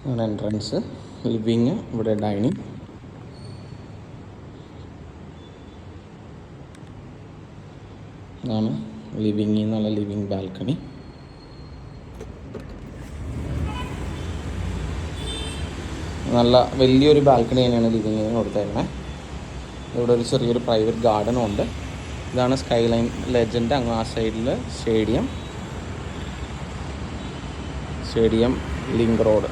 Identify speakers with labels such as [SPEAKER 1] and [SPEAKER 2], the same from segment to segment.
[SPEAKER 1] അങ്ങനെ entrance, living, ഇവിടെ dining. ഇതാണ് ലിവിങ്ങിൽ നിന്നുള്ള ലിവിങ് ബാൽക്കണി. നല്ല വലിയൊരു ബാൽക്കണി തന്നെയാണ് ലിവിങ്ങിന് കൊടുത്തേക്കുന്നത്. ഇവിടെ ഒരു ചെറിയൊരു പ്രൈവറ്റ് ഗാർഡനും ഉണ്ട്. ഇതാണ് സ്കൈ ലൈൻ ലെജൻഡ്. അങ്ങ് ആ സൈഡിൽ stadium link road.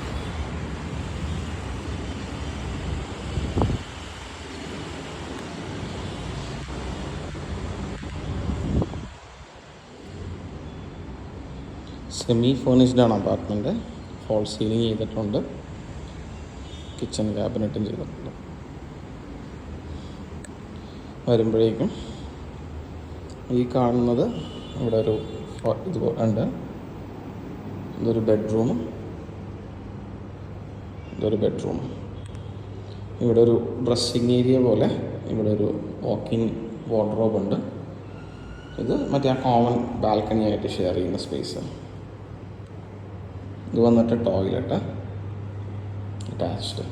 [SPEAKER 1] Semi furnished ആണ് അപ്പാർട്ട്മെൻറ്റ്. ഫോൾ സീലിംഗ് ചെയ്തിട്ടുണ്ട്. കിച്ചൺ ക്യാബിനറ്റും ചെയ്തിട്ടുണ്ട്. വരുമ്പോഴേക്കും ഈ കാണുന്നത് ഇവിടെ ഒരു ഇത് ഉണ്ട്. ഇതൊരു ബെഡ്റൂം. ഇവിടെ ഒരു ഡ്രസ്സിങ് ഏരിയ പോലെ ഇവിടെ ഒരു വാക്കിൻ വാർഡ്രോബ് ഉണ്ട്. ഇത് മറ്റേ ആ കോമൺ ബാൽക്കണി ആയിട്ട് ഷെയർ ചെയ്യുന്ന സ്പേസ്. ഇത് വന്നിട്ട് ടോയ്ലറ്റ് അറ്റാച്ച്ഡ്.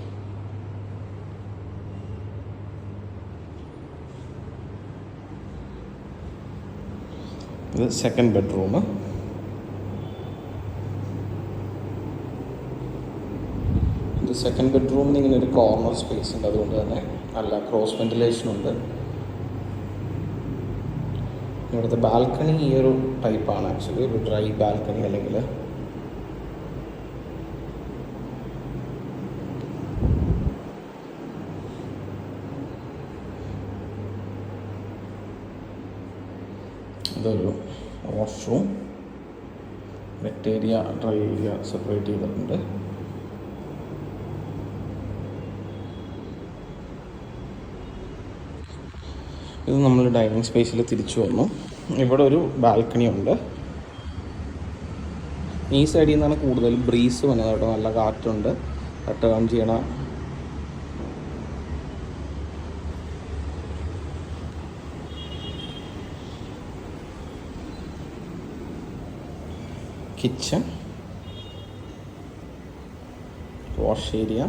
[SPEAKER 1] ഇത് സെക്കൻഡ് ബെഡ്റൂം. സെക്കൻഡ് ബെഡ്റൂമിന് ഇങ്ങനെ ഒരു കോർണർ സ്പേസ് ഉണ്ട്. അതുകൊണ്ട് തന്നെ നല്ല ക്രോസ് വെന്റിലേഷൻ ഉണ്ട്. ഇവിടുത്തെ ബാൽക്കണി ഈ ഒരു ടൈപ്പാണ്. ആക്ച്വലി ഒരു ഡ്രൈ ബാൽക്കണി, അല്ലെങ്കിൽ ഇതൊരു washroom. Wet area, dry area separate ചെയ്തിട്ടുണ്ട്. ഇത് നമ്മൾ ഡൈനിങ് സ്പേസിൽ തിരിച്ചു വന്നു. ഇവിടെ ഒരു ബാൽക്കണി ഉണ്ട്. ഈ സൈഡിൽ നിന്നാണ് കൂടുതൽ ബ്രീസ് വന്നത് കേട്ടോ. നല്ല കാറ്റുണ്ട്. ടേൺ ചെയ്യണ കിച്ചൺ, വാഷ് ഏരിയ,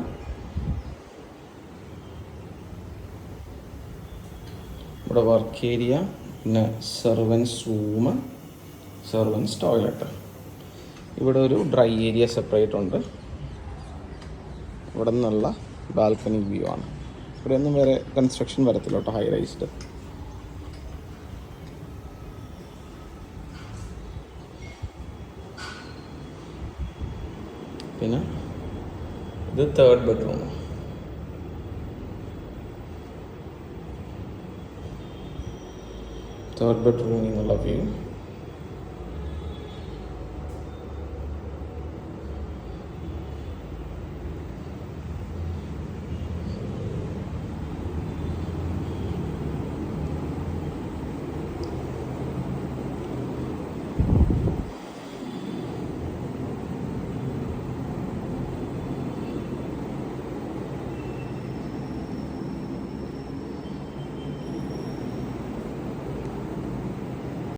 [SPEAKER 1] ഇവിടെ വർക്ക് ഏരിയ, പിന്നെ സെർവൻസ് റൂം, സെർവൻസ് ടോയ്ലറ്റ്. ഇവിടെ ഒരു ഡ്രൈ ഏരിയ സെപ്പറേറ്റ് ഉണ്ട്. ഇവിടെ നിന്നുള്ള ബാൽക്കണി വ്യൂ ആണ്. ഇവിടെ ഒന്നും വേറെ കൺസ്ട്രക്ഷൻ വരത്തില്ല കേട്ടോ, ഹൈ റൈസ്ഡ്. പിന്നെ ഇത് തേർഡ് ബെഡ്റൂം. തേർഡ് ബെഡ്റൂമിൽ നിന്നുള്ള വ്യൂ.